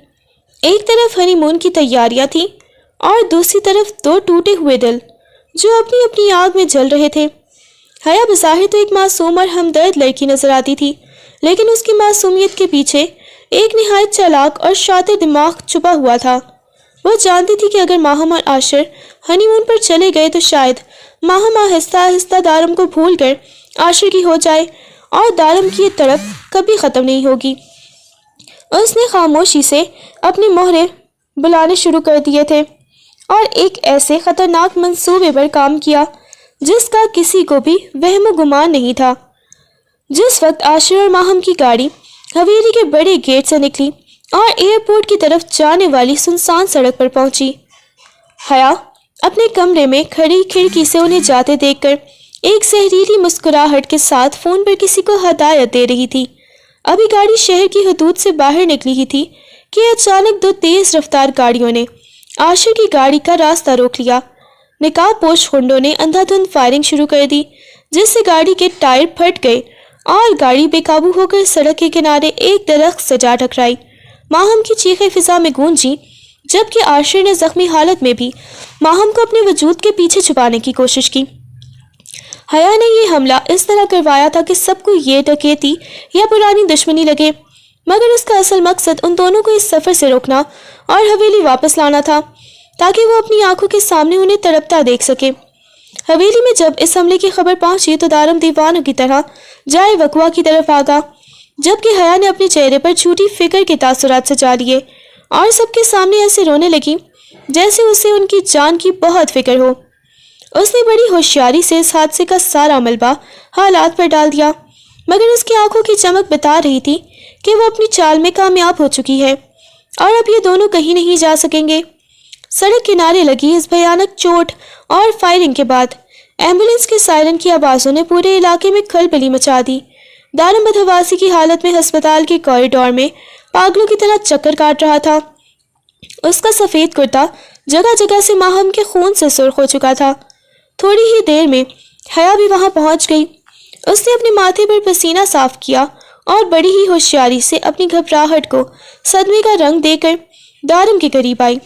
ایک طرف ہنی مون کی تیاریاں تھیں اور دوسری طرف دو ٹوٹے ہوئے دل جو اپنی اپنی آگ میں جل رہے تھے۔ حیا بظاہر تو ایک معصوم اور ہمدرد لڑکی نظر آتی تھی، لیکن اس کی معصومیت کے پیچھے ایک نہایت چالاک اور شاطر دماغ چھپا ہوا تھا۔ وہ جانتی تھی کہ اگر ماہم اور عاشر ہنی مون پر چلے گئے تو شاید ماہم آہستہ آہستہ دارم کو بھول کر عاشر کی ہو جائے اور دارم کی یہ تڑپ کبھی ختم نہیں ہوگی۔ اس نے خاموشی سے اپنے مہرے بلانے شروع کر دیے تھے اور ایک ایسے خطرناک منصوبے پر کام کیا جس کا کسی کو بھی وہم و گمان نہیں تھا۔ جس وقت عاشر اور ماہم کی گاڑی حویلی کے بڑے گیٹ سے نکلی اور ایئرپورٹ کی طرف جانے والی سنسان سڑک پر پہنچی، حیا اپنے کمرے میں کھڑی کھڑکی سے انہیں جاتے دیکھ کر ایک زہریلی مسکراہٹ کے ساتھ فون پر کسی کو ہدایت دے رہی تھی۔ ابھی گاڑی شہر کی حدود سے باہر نکلی ہی تھی کہ اچانک دو تیز رفتار گاڑیوں نے عاشر کی گاڑی کا راستہ روک لیا۔ نقاب پوش خنڈوں نے اندھا دھند فائرنگ شروع کر دی جس سے گاڑی کے ٹائر پھٹ گئے اور گاڑی بے قابو ہو کر سڑک کے کنارے ایک درخت سے جا ٹکرائی۔ ماہم کی چیخیں فضا میں گونجی جبکہ عاشر نے زخمی حالت میں بھی ماہم کو اپنے وجود کے پیچھے چھپانے کی کوشش کی۔ حیا نے یہ حملہ اس طرح کروایا تھا کہ سب کو یہ ڈکیتی یا پرانی دشمنی لگے، مگر اس کا اصل مقصد ان دونوں کو اس سفر سے روکنا اور حویلی واپس لانا تھا تاکہ وہ اپنی آنکھوں کے سامنے انہیں تڑپتا دیکھ سکے۔ حویلی میں جب اس حملے کی خبر پہنچی تو دارم دیوانوں کی طرح جائے وقوع کی طرف آگا، جبکہ حیا نے اپنے چہرے پر جھوٹی فکر کے تاثرات سجا لیے اور سب کے سامنے ایسے رونے لگی جیسے اسے ان کی جان کی بہت فکر ہو۔ اس نے بڑی ہوشیاری سے اس حادثے کا سارا ملبہ حالات پر ڈال دیا، مگر اس کی آنکھوں کی چمک بتا رہی تھی کہ وہ اپنی چال میں کامیاب ہو چکی ہے اور اب یہ دونوں کہیں نہیں جا سکیں گے۔ سڑک کنارے لگی اس بھیانک چوٹ اور فائرنگ کے بعد ایمبولینس کے سائرن کی آوازوں نے پورے علاقے میں کھلبلی مچا دی۔ دارم بدحواسی کی حالت میں ہسپتال کے کوریڈور میں پاگلوں کی طرح چکر کاٹ رہا تھا۔ اس کا سفید کرتا جگہ جگہ سے ماہم کے خون سے سرخ ہو چکا تھا۔ تھوڑی ہی دیر میں حیا بھی وہاں پہنچ گئی۔ اس نے اپنے ماتھے پر پسینہ صاف کیا اور بڑی ہی ہوشیاری سے اپنی گھبراہٹ کو صدمے کا رنگ دے کر دارم کے قریب آئی۔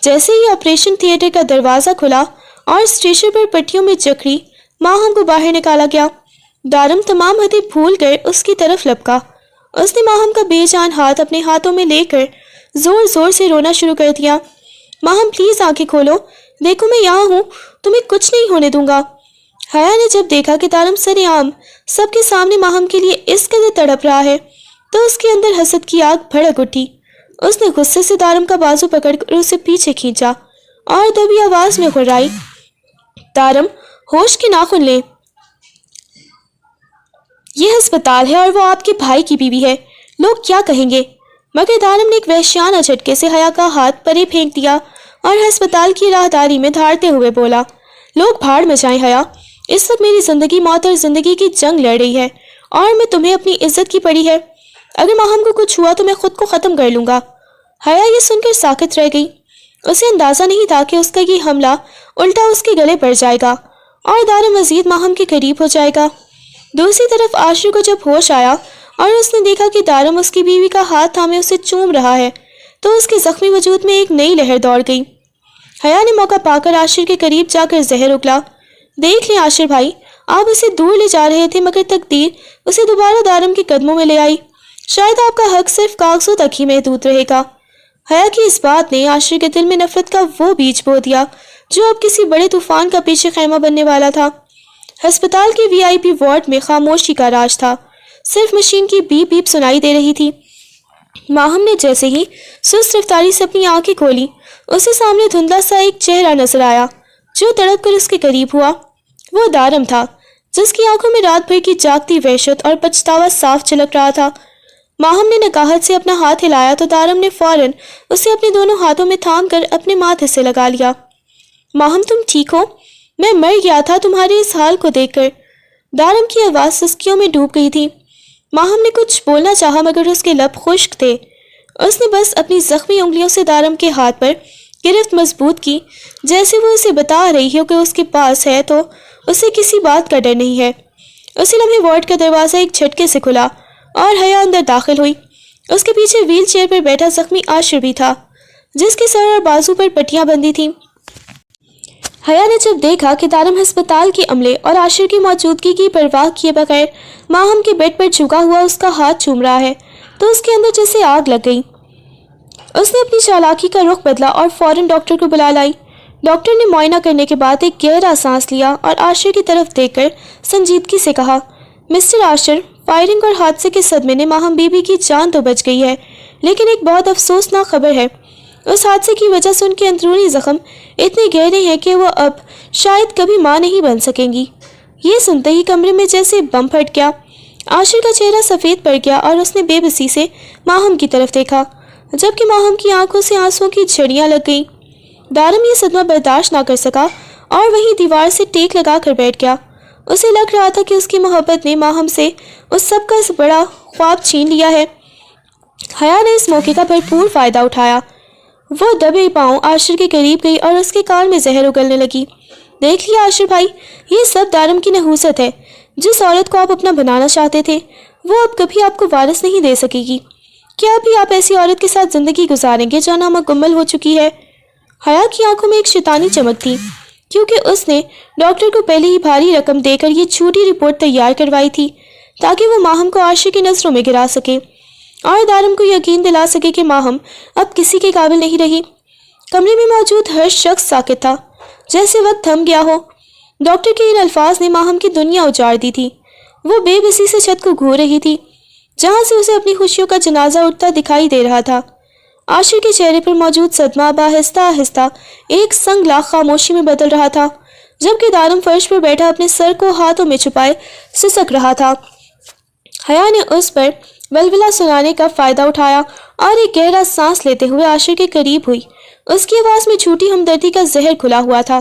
جیسے ہی آپریشن تھیٹر کا دروازہ کھلا اور اسٹریچر پر پٹیوں میں جکڑی ماہم کو باہر نکالا گیا، دارم تمام حدیں بھول کر اس کی طرف لپکا۔ اس نے ماہم کا بے جان ہاتھ اپنے ہاتھوں میں لے کر زور زور سے رونا شروع کر دیا۔ ماہم پلیز آنکھیں کھولو، دیکھو میں یہاں ہوں، تمہیں کچھ نہیں ہونے دوں گا۔ حیا نے جب دیکھا کہ دارم سر عام سب کے سامنے ماہم کے لیے اس قدر تڑپ رہا ہے تو اس کے اندر حسد کی آگ بھڑک اٹھی۔ اس نے غصے سے دارم کا بازو پکڑ کر اسے پیچھے کھینچا اور دبی آواز میں غرائی، دارم ہوش کے ناخن لے، یہ ہسپتال ہے اور وہ آپ کے بھائی کی بیوی ہے، لوگ کیا کہیں گے؟ مگر دارم نے ایک وحشیانہ جھٹکے سے حیا کا ہاتھ پرے پھینک دیا اور ہسپتال کی راہداری میں دھاڑتے ہوئے بولا، لوگ بھاڑ میں جائیں حیا، اس وقت میری زندگی موت اور زندگی کی جنگ لڑ رہی ہے اور میں تمہیں اپنی عزت کی پڑی ہے، اگر ماہم کو کچھ ہوا تو میں خود کو ختم کر لوں گا۔ حیا یہ سن کر ساکت رہ گئی۔ اسے اندازہ نہیں تھا کہ اس کا یہ حملہ الٹا اس کے گلے پڑ جائے گا اور دارم مزید ماہم کے قریب ہو جائے گا۔ دوسری طرف عاشر کو جب ہوش آیا اور اس نے دیکھا کہ دارم اس کی بیوی کا ہاتھ تھامے اسے چوم رہا ہے تو اس کے زخمی وجود میں ایک نئی لہر دوڑ گئی۔ حیا نے موقع پا کر عاشر کے قریب جا کر زہر اگلا، دیکھ لیں عاشر بھائی، آپ اسے دور لے جا رہے تھے مگر تقدیر اسے دوبارہ دارم کے قدموں میں لے آئی، شاید آپ کا حق صرف کاغذوں تک ہی محدود رہے گا۔ حیا کی اس بات نے عاشر کے دل میں نفرت کا وہ بیج بو دیا جو اب کسی بڑے طوفان کا پیش خیمہ بننے والا تھا۔ ہسپتال کے VIP وارڈ میں خاموشی کا راج تھا، صرف مشین کی بیپ بیپ سنائی دے رہی تھی۔ ماہم نے جیسے ہی سست رفتاری سے اپنی آنکھیں کھولی، اسے سامنے دھندلا سا ایک چہرہ نظر آیا جو تڑپ کر اس کے قریب ہوا۔ وہ دارم تھا جس کی آنکھوں میں رات بھر کی جاگتی وحشت اور پچھتاوا صاف جھلک رہا تھا۔ ماہم نے نکاہت سے اپنا ہاتھ ہلایا تو دارم نے فوراً اسے اپنے دونوں ہاتھوں میں تھام کر اپنے ماتھے سے لگا لیا۔ ماہم تم ٹھیک ہو؟ میں مر گیا تھا تمہارے اس حال کو دیکھ کر۔ دارم کی آواز سسکیوں میں ڈوب گئی تھی۔ ماہم نے کچھ بولنا چاہا مگر اس کے لب خشک تھے۔ اس نے بس اپنی زخمی انگلیوں سے دارم کے ہاتھ پر گرفت مضبوط کی، جیسے وہ اسے بتا رہی ہو کہ اس کے پاس ہے تو اسے کسی بات کا ڈر نہیں ہے۔ اسی لمحے وارڈ کا دروازہ ایک جھٹکے سے کھلا اور حیا اندر داخل ہوئی۔ اس کے پیچھے ویل چیئر پر بیٹھا زخمی عاشر بھی تھا جس کے سر اور بازو پر پٹیاں بندھی تھیں۔ حیا نے جب دیکھا کہ دارم ہسپتال کے عملے اور عاشر کی موجودگی کی پرواہ کیے بغیر ماہم کے بیڈ پر جھکا ہوا اس کا ہاتھ چوم رہا ہے تو اس کے اندر جیسے آگ لگ گئی۔ اس نے اپنی چالاکی کا رخ بدلا اور فوراً ڈاکٹر کو بلا لائی۔ ڈاکٹر نے معائنہ کرنے کے بعد ایک گہرا سانس لیا اور عاشر کی طرف دیکھ کر سنجیدگی سے کہا، مسٹر عاشر، فائرنگ اور حادثے کے صدمے نے ماہم بی بی کی جان تو بچ گئی ہے لیکن ایک بہت افسوسناک خبر ہے۔ اس حادثے کی وجہ سے ان کے اندرونی زخم اتنے گہرے ہیں کہ وہ اب شاید کبھی ماں نہیں بن سکیں گی۔ یہ سنتے ہی کمرے میں جیسے بم پھٹ گیا۔ عاشر کا چہرہ سفید پڑ گیا اور اس نے بے بسی سے ماہم کی طرف دیکھا جبکہ ماہم کی آنکھوں سے آنسوؤں کی جھڑیاں لگ گئیں۔ دارم یہ صدمہ برداشت نہ کر سکا اور وہیں دیوار سے ٹیک لگا کر بیٹھ گیا۔ اسے لگ رہا تھا کہ اس کی محبت نے ماہم سے اس سب کا بڑا خواب چھین لیا ہے۔ حیا نے اس موقع کا بھرپور فائدہ اٹھایا۔ وہ دبے پاؤں عاشر کے قریب گئی اور اس کے کان میں زہر اگلنے لگی۔ دیکھ لیا عاشر بھائی، یہ سب دارم کی نحوست ہے۔ جس عورت کو آپ اپنا بنانا چاہتے تھے وہ اب کبھی آپ کو وارث نہیں دے سکے گی۔ کیا ابھی آپ ایسی عورت کے ساتھ زندگی گزاریں گے جو نامکمل ہو چکی ہے؟ حیا کی آنکھوں میں ایک شیطانی چمک تھی کیونکہ اس نے ڈاکٹر کو پہلے ہی بھاری رقم دے کر یہ جھوٹی رپورٹ تیار کروائی تھی تاکہ وہ ماہم کو عاشر کی نظروں میں گرا سکے اور دارم کو یقین دلا سکے کہ ماہم اب کسی کے قابل نہیں رہی۔ کمرے میں موجود ہر شخص ساکت تھا، جیسے وقت تھم گیا ہو۔ ڈاکٹر کے ان الفاظ نے ماہم کی دنیا اجاڑ دی تھی۔ وہ بے بسی سے چھت کو گھور رہی تھی جہاں سے اسے اپنی خوشیوں کا جنازہ اٹھتا دکھائی دے رہا تھا۔ عاشر کے چہرے پر موجود صدمہ اب آہستہ آہستہ ایک سنگ لاخ خاموشی میں بدل رہا تھا جبکہ دارم فرش پر بیٹھا اپنے سر کو ہاتھوں میں چھپائے سسک رہا تھا۔ حیا نے اس پر ولولہ سنانے کا فائدہ اٹھایا اور ایک گہرا سانس لیتے ہوئے عاشر کے قریب ہوئی۔ اس کی آواز میں جھوٹی ہمدردی کا زہر کھلا ہوا تھا۔